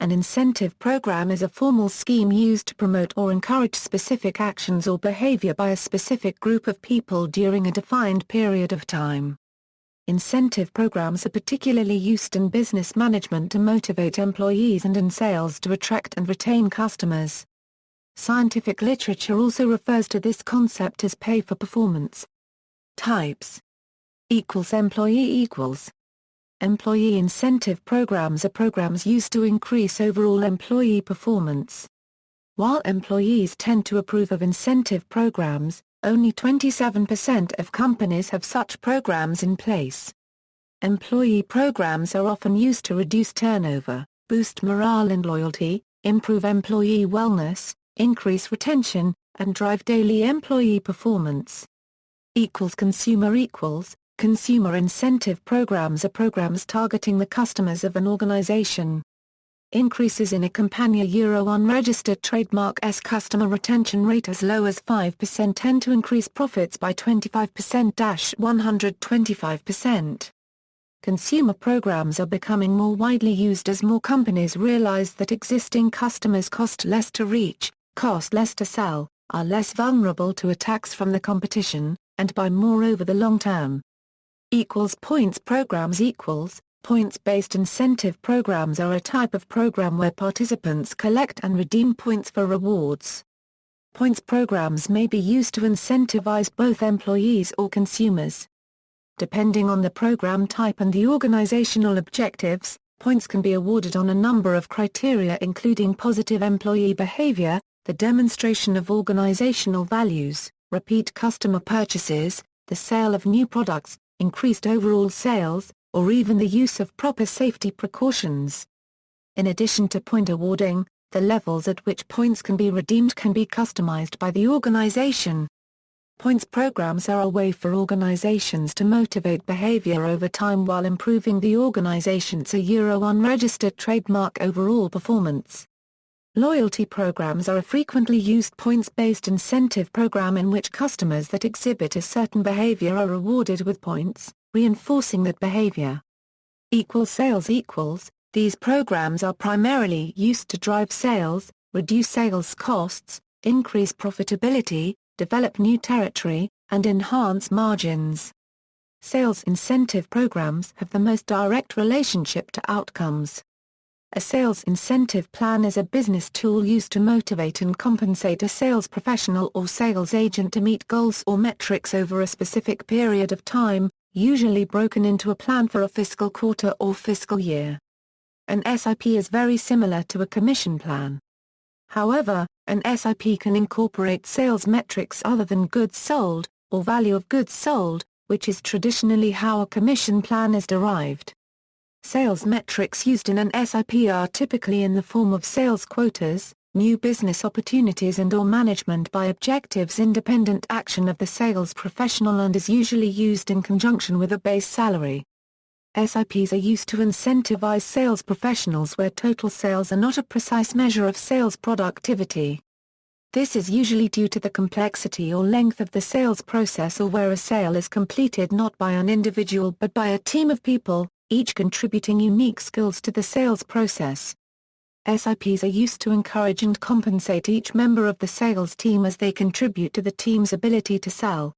An incentive program is a formal scheme used to promote or encourage specific actions or behavior by a specific group of people during a defined period of time. Incentive programs are particularly used in business management to motivate employees and in sales to attract and retain customers. Scientific literature also refers to this concept as pay for performance. Types. Employee. Employee incentive programs are programs used to increase overall employee performance. While employees tend to approve of incentive programs, only 27% of companies have such programs in place. Employee programs are often used to reduce turnover, boost morale and loyalty, improve employee wellness, increase retention, and drive daily employee performance. Consumer incentive programs are programs targeting the customers of an organization. Increases in a companion unregistered trademark's customer retention rate as low as 5% tend to increase profits by 25%-125%. Consumer programs are becoming more widely used as more companies realize that existing customers cost less to reach, cost less to sell, are less vulnerable to attacks from the competition, and buy more over the long term. Points programs. Points-based incentive programs are a type of program where participants collect and redeem points for rewards. Points programs may be used to incentivize both employees or consumers. Depending on the program type and the organizational objectives, points can be awarded on a number of criteria including positive employee behavior, the demonstration of organizational values, repeat customer purchases, the sale of new products, increased overall sales, or even the use of proper safety precautions. In addition to point awarding, the levels at which points can be redeemed can be customized by the organization. Points programs are a way for organizations to motivate behavior over time while improving the organization's unregistered trademark overall performance. Loyalty programs are a frequently used points-based incentive program in which customers that exhibit a certain behavior are rewarded with points, reinforcing that behavior. Sales. These programs are primarily used to drive sales, reduce sales costs, increase profitability, develop new territory, and enhance margins. Sales incentive programs have the most direct relationship to outcomes. A sales incentive plan is a business tool used to motivate and compensate a sales professional or sales agent to meet goals or metrics over a specific period of time, usually broken into a plan for a fiscal quarter or fiscal year. An SIP is very similar to a commission plan. However, an SIP can incorporate sales metrics other than goods sold, or value of goods sold, which is traditionally how a commission plan is derived. Sales metrics used in an SIP are typically in the form of sales quotas, new business opportunities and/or management by objectives independent action of the sales professional and is usually used in conjunction with a base salary. SIPs are used to incentivize sales professionals where total sales are not a precise measure of sales productivity. This is usually due to the complexity or length of the sales process or where a sale is completed not by an individual but by a team of people, each contributing unique skills to the sales process. SIPs are used to encourage and compensate each member of the sales team as they contribute to the team's ability to sell.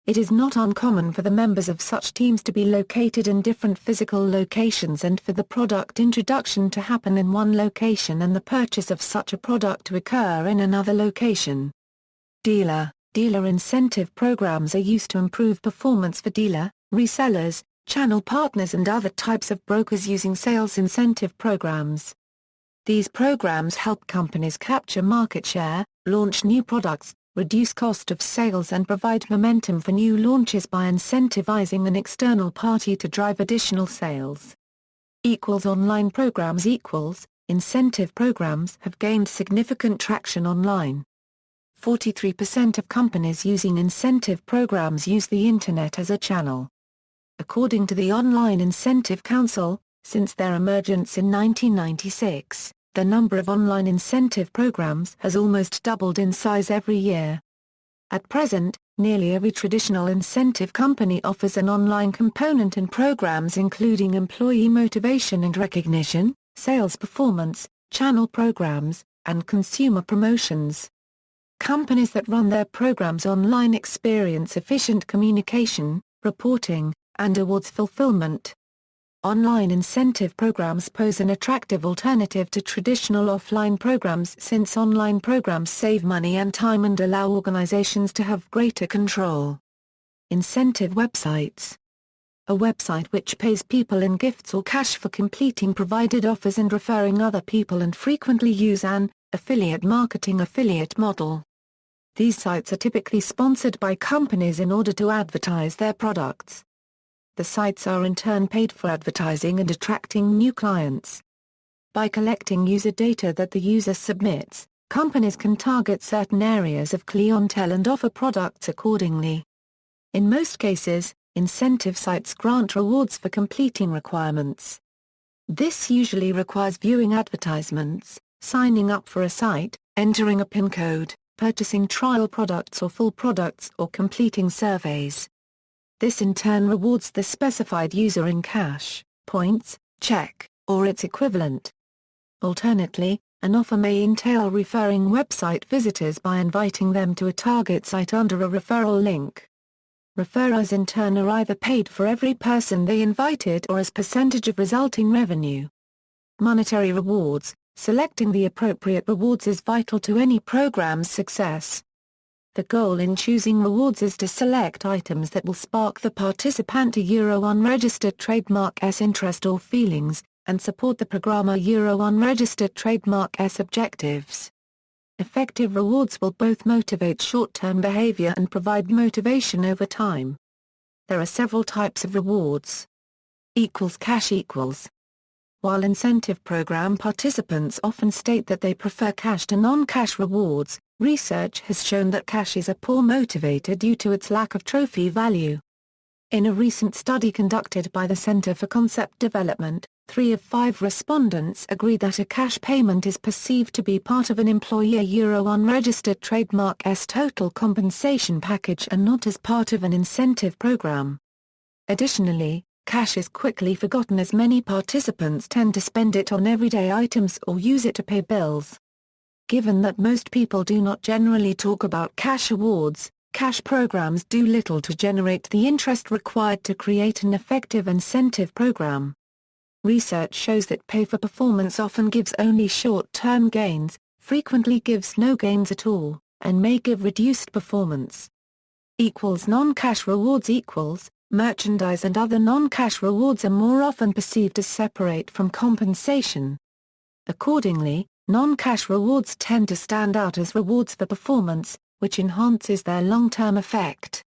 It is not uncommon for the members of such teams to be located in different physical locations and for the product introduction to happen in one location and the purchase of such a product to occur in another location. Dealer incentive programs are used to improve performance for dealer, resellers, channel partners and other types of brokers using sales incentive programs. These programs help companies capture market share, launch new products, reduce cost of sales and provide momentum for new launches by incentivizing an external party to drive additional sales. Online programs. Incentive programs have gained significant traction online. 43% of companies using incentive programs use the Internet as a channel. According to the Online Incentive Council, since their emergence in 1996, the number of online incentive programs has almost doubled in size every year. At present, nearly every traditional incentive company offers an online component and programs including employee motivation and recognition, sales performance, channel programs, and consumer promotions. Companies that run their programs online experience efficient communication, reporting, and awards fulfillment. Online incentive programs pose an attractive alternative to traditional offline programs since online programs save money and time and allow organizations to have greater control. Incentive websites. A website which pays people in gifts or cash for completing provided offers and referring other people and frequently use an affiliate marketing affiliate model. These sites are typically sponsored by companies in order to advertise their products. The sites are in turn paid for advertising and attracting new clients. By collecting user data that the user submits, companies can target certain areas of clientele and offer products accordingly. In most cases, incentive sites grant rewards for completing requirements. This usually requires viewing advertisements, signing up for a site, entering a PIN code, purchasing trial products or full products or completing surveys. This in turn rewards the specified user in cash, points, check, or its equivalent. Alternately, an offer may entail referring website visitors by inviting them to a target site under a referral link. Referrers in turn are either paid for every person they invited or as percentage of resulting revenue. Monetary rewards. Selecting the appropriate rewards is vital to any program's success. The goal in choosing rewards is to select items that will spark the participant to unregistered trademark's interest or feelings, and support the programmer unregistered trademark's objectives. Effective rewards will both motivate short-term behavior and provide motivation over time. There are several types of rewards. Cash equals. While incentive program participants often state that they prefer cash to non-cash rewards, research has shown that cash is a poor motivator due to its lack of trophy value. In a recent study conducted by the Center for Concept Development, 3 of 5 respondents agreed that a cash payment is perceived to be part of an employer unregistered trademark's total compensation package and not as part of an incentive program. Additionally, cash is quickly forgotten as many participants tend to spend it on everyday items or use it to pay bills. Given that most people do not generally talk about cash awards, cash programs do little to generate the interest required to create an effective incentive program. Research shows that pay for performance often gives only short-term gains, frequently gives no gains at all, and may give reduced performance. Non-cash rewards merchandise and other non-cash rewards are more often perceived as separate from compensation. Accordingly, non-cash rewards tend to stand out as rewards for performance, which enhances their long-term effect.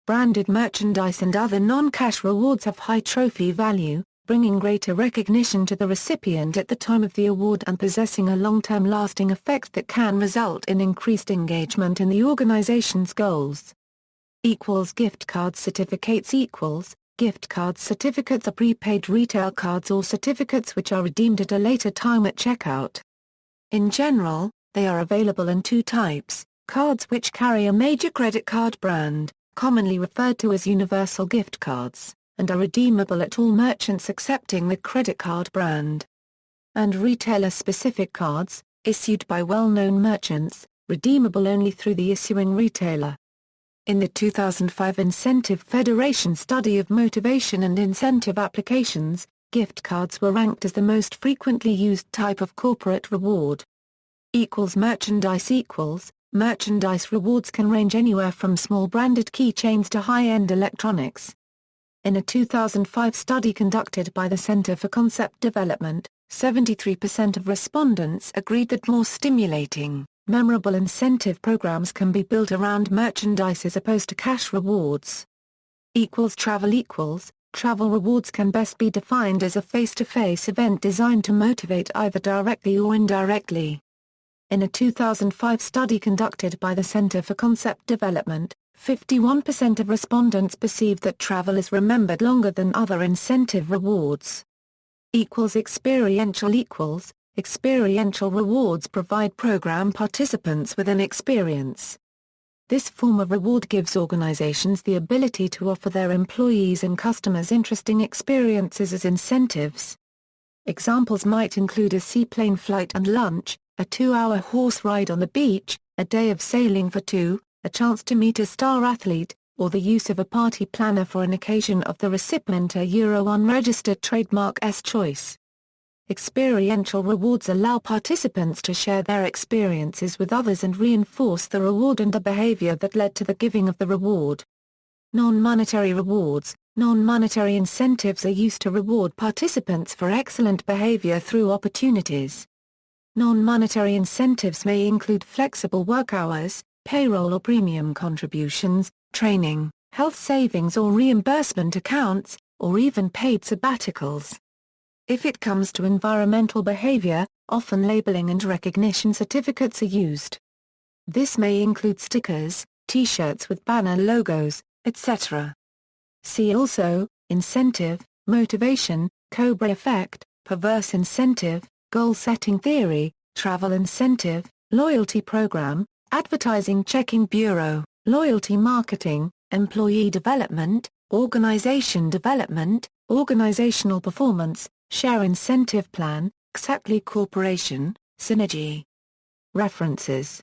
Branded merchandise and other non-cash rewards have high trophy value, bringing greater recognition to the recipient at the time of the award and possessing a long-term lasting effect that can result in increased engagement in the organization's goals. Gift card certificates Gift card certificates are prepaid retail cards or certificates which are redeemed at a later time at checkout. In general, they are available in 2 types, cards which carry a major credit card brand, commonly referred to as universal gift cards, and are redeemable at all merchants accepting the credit card brand. And retailer-specific cards, issued by well-known merchants, redeemable only through the issuing retailer. In the 2005 Incentive Federation study of motivation and incentive applications, gift cards were ranked as the most frequently used type of corporate reward. Merchandise Merchandise rewards can range anywhere from small branded keychains to high-end electronics. In a 2005 study conducted by the Center for Concept Development, 73% of respondents agreed that more stimulating, memorable incentive programs can be built around merchandise as opposed to cash rewards. Travel rewards can best be defined as a face-to-face event designed to motivate either directly or indirectly. In a 2005 study conducted by the Center for Concept Development, 51% of respondents perceived that travel is remembered longer than other incentive rewards. Experiential rewards provide program participants with an experience. This form of reward gives organizations the ability to offer their employees and customers interesting experiences as incentives. Examples might include a seaplane flight and lunch, a 2-hour horse ride on the beach, a day of sailing for two, a chance to meet a star athlete, or the use of a party planner for an occasion of the recipient a unregistered trademark choice. Experiential rewards allow participants to share their experiences with others and reinforce the reward and the behavior that led to the giving of the reward. Non-monetary rewards. Non-monetary incentives are used to reward participants for excellent behavior through opportunities. Non-monetary incentives may include flexible work hours, payroll or premium contributions, training, health savings or reimbursement accounts, or even paid sabbaticals. If it comes to environmental behavior, often labeling and recognition certificates are used. This may include stickers, T-shirts with banner logos, etc. See also, incentive, motivation, Cobra effect, perverse incentive, goal-setting theory, travel incentive, loyalty program, advertising checking bureau, loyalty marketing, employee development, organization development, organizational performance, share incentive plan, Exactly Corporation, Synergy. References